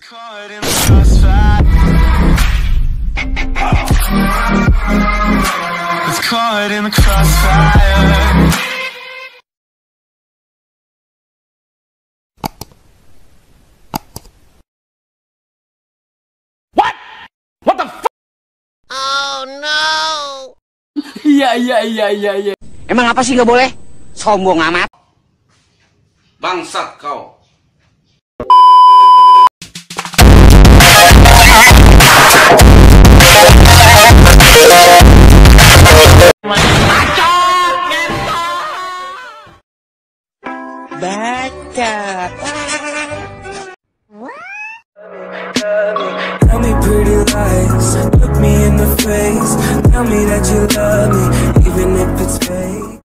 caught in the crossfire. It's caught in the crossfire. What the fuck? Oh no. Iya. Emang apa sih nggak boleh? Sombong amat. Bangsat kau. Baca. Tell me pretty lies, look me in the face. Tell me that you love me, even if it's fake.